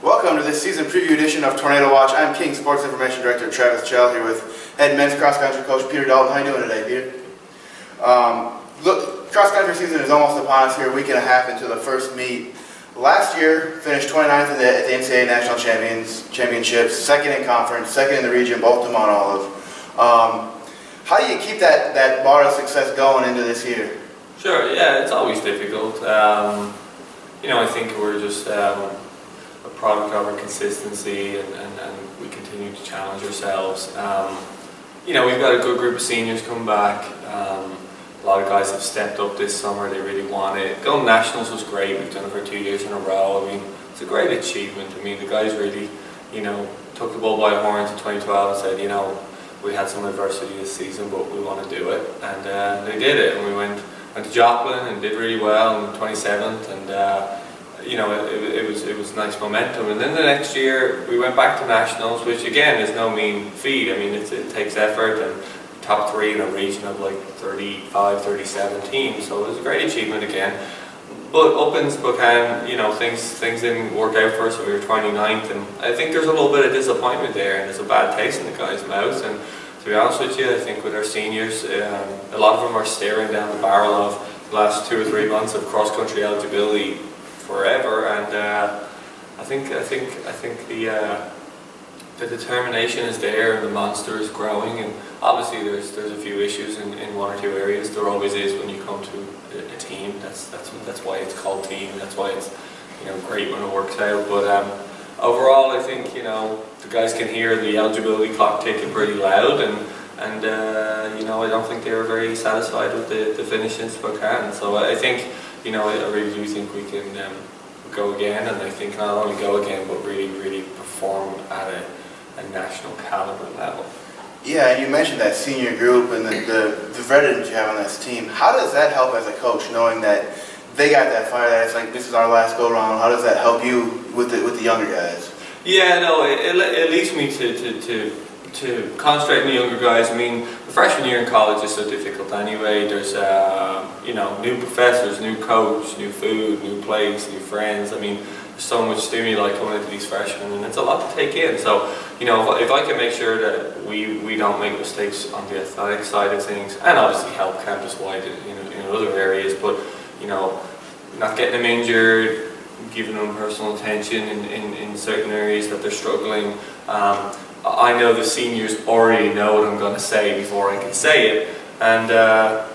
Welcome to this season preview edition of Tornado Watch. I'm King Sports Information Director Travis Chell here with head men's cross country coach Peter Dalton. How are you doing today, Peter? Look, cross country season is almost upon us here, a week and a half into the first meet. Last year, finished 29th at the NCAA National Championships, second in conference, second in the region, both to Mount Olive. How do you keep that bar of success going into this year? Sure, yeah, it's always difficult. I think we're just a product of our consistency and we continue to challenge ourselves. We've got a good group of seniors coming back. A lot of guys have stepped up this summer, they really want it. Going nationals was great, we've done it for 2 years in a row. I mean, it's a great achievement. I mean, the guys really, took the bull by the horns in 2012 and said, we had some adversity this season, but we want to do it. And they did it, and we went to Joplin and did really well in 27th, and it was nice momentum. And then the next year we went back to nationals, which again is no mean feat. I mean, it takes effort, and top three in a region of like 35, 37 teams, so it was a great achievement again. But up in Spokane, things didn't work out for us, so we were 29th, and I think there's a little bit of disappointment there, and there's a bad taste in the guys' mouths. And to be honest with you, I think with our seniors, a lot of them are staring down the barrel of the last 2 or 3 months of cross-country eligibility forever, and I think the determination is there, and the monster is growing. And obviously there's a few issues in 1 or 2 areas. There always is when you come to a team. That's why it's called team. That's why it's great when it works out. But overall, I think the guys can hear the eligibility clock ticking pretty loud, and I don't think they were very satisfied with the finish in Spokane. So I think I really do think we can go again, and I think not only go again but really perform at a national caliber level. Yeah, and you mentioned that senior group and the veterans you have on this team. How does that help as a coach, knowing that they got that fire, that it's like this is our last go round? How does that help you with the younger guys? Yeah, no, it leads me to concentrate on the younger guys. I mean, the freshman year in college is so difficult anyway. There's new professors, new coach, new food, new place, new friends. I mean, there's so much stimuli coming into these freshmen, and it's a lot to take in. So, if I can make sure that we don't make mistakes on the athletic side of things, and obviously help campus-wide in other areas, but not getting them injured, giving them personal attention in certain areas that they're struggling. I know the seniors already know what I'm going to say before I can say it, and that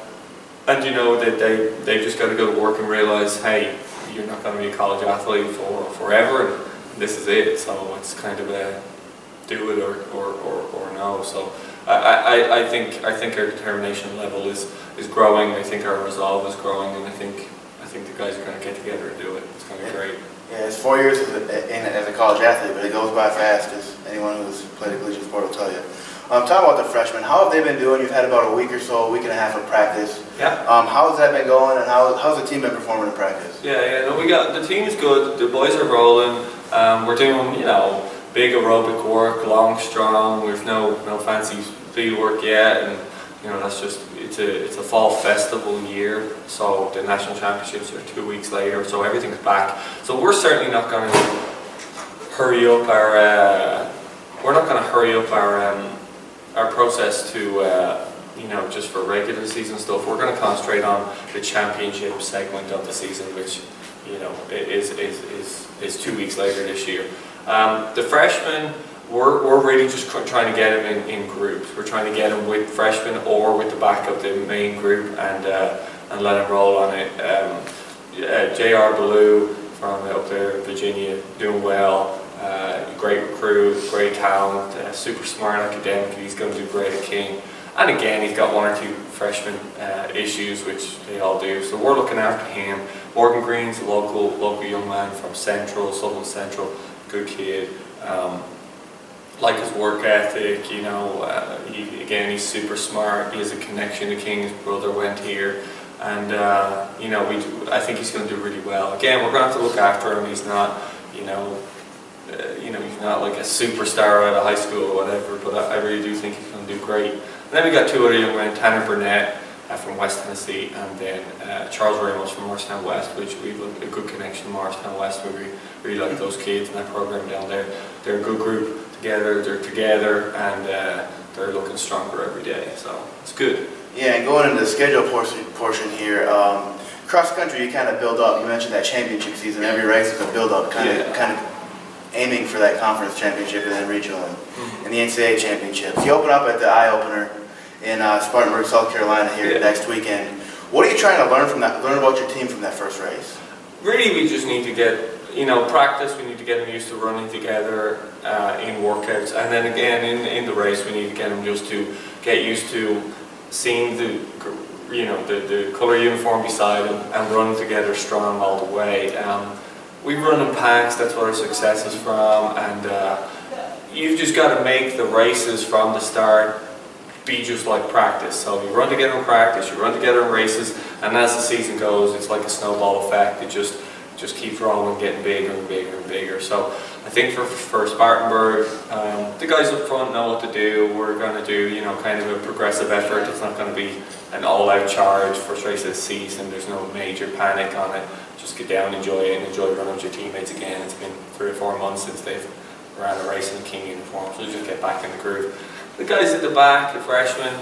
they've just got to go to work and realize, hey, you're not going to be a college athlete for forever, and this is it. So it's kind of a do it or no. So I think our determination level is growing. I think our resolve is growing, and I think the guys are going to get together and do it. It's going to be great. Yeah, it's 4 years as a college athlete, but it goes by fast, as anyone who's played a collegiate sport will tell you. Talking about the freshmen, how have they been doing? You've had about a week or so, a week and a half of practice. Yeah. How has that been going, and how's the team been performing in practice? Yeah. No, the team's good. The boys are rolling. We're doing big aerobic work, long, strong. We've no fancy speed work yet, and that's just it's a fall festival year. So the national championships are 2 weeks later, so everything's back. So we're certainly not going to hurry up our process to just for regular season stuff. We're going to concentrate on the championship segment of the season, which is 2 weeks later this year. The freshmen, we're really just trying to get them in groups. We're trying to get them with freshmen or with the back of the main group, and let them roll on it. J.R. Ballou from up there in Virginia, doing well. Great recruit, great talent, super smart academically. He's going to do great at King. And again, he's got 1 or 2 freshman issues, which they all do. So we're looking after him. Morgan Green's a local young man from Sutherland Central, good kid. Like his work ethic, he's super smart. He has a connection to King. His brother went here, and I think he's going to do really well. Again, we're going to have to look after him. He's not, he's not like a superstar out of high school or whatever. But I really do think he's going to do great. And then we got 2 other young men, Tanner Burnett, from West Tennessee, and then Charles Ramos from Morristown West, which we have a good connection to Morristown West. We really like those kids and that program down there. They're a good group together. They're together, and they're looking stronger every day. So it's good. Yeah, and going into the schedule portion here, cross country you kind of build up. You mentioned that championship season. Every race is a build up, kind of aiming for that conference championship and then regional and the NCAA championships. You open up at the eye opener in Spartanburg, South Carolina here next weekend. What are you trying to learn from that? Learn about your team from that first race? Really, we just need to get practice. We need to get them used to running together in workouts, and then again in the race, we need to get them just to get used to seeing the colour uniform beside them and running together strong all the way. We run in packs. That's what our success is from, and you've just got to make the races from the start be just like practice. So you run together in practice, you run together in races, and as the season goes, it's like a snowball effect. It just keeps rolling, getting bigger and bigger and bigger. So I think for Spartanburg, the guys up front know what to do. We're going to do kind of a progressive effort. It's not going to be an all-out charge first race of the season. There's no major panic on it. Just get down, enjoy it, and enjoy running with your teammates again. It's been 3 or 4 months since they've ran a race in the King uniform, so just get back in the groove. The guys at the back, the freshmen,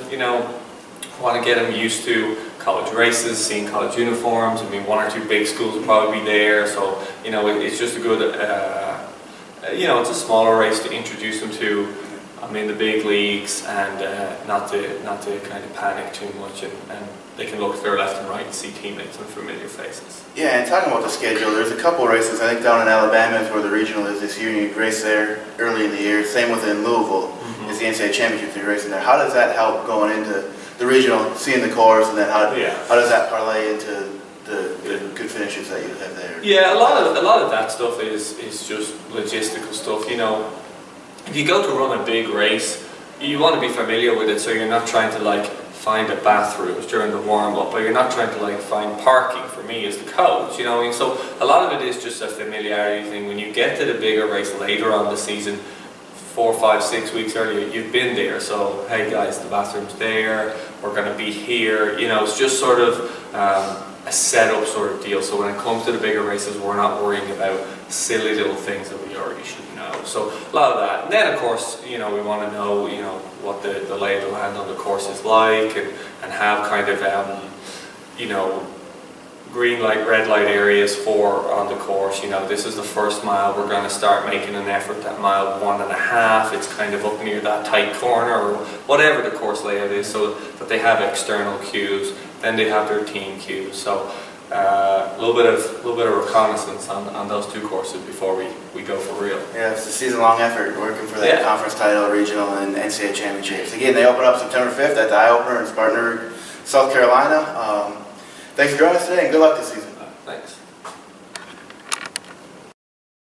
want to get them used to college races, seeing college uniforms. I mean, 1 or 2 big schools will probably be there, so it's just a good, it's a smaller race to introduce them to. I'm in the big leagues, and not to kind of panic too much, and they can look to their left and right and see teammates and familiar faces. Yeah, and talking about the schedule, there's a couple races. I think down in Alabama is where the regional is this year. You race there early in the year. Same within Louisville. It's the NCAA championship. You're racing there. How does that help going into the regional, seeing the cars, and then how does that parlay into the good finishes that you have there? Yeah, a lot of that stuff is just logistical stuff. If you go to run a big race, you want to be familiar with it, so you're not trying to find a bathrooms during the warm-up, or you're not trying to find parking for me as the coach, so a lot of it is just a familiarity thing. When you get to the bigger race later on the season, 4, 5, 6 weeks earlier, you've been there, so hey guys, the bathroom's there, we're going to be here, it's just sort of a setup sort of deal. So when it comes to the bigger races, we're not worrying about silly little things that we already should know. So a lot of that. And then of course, we want to know, what the lay of the land on the course is like, and have kind of, green light, red light areas on the course. This is the first mile. We're going to start making an effort at mile 1.5. It's kind of up near that tight corner, or whatever the course layout is, so that they have external cues. Then they have their team cues. So a little bit of reconnaissance on those 2 courses before we go for real. Yeah, it's a season-long effort working for that conference title, regional, and NCAA championships. Again, they open up September 5th at the eye opener in Spartanburg, South Carolina. Thanks for joining us today, and good luck this season.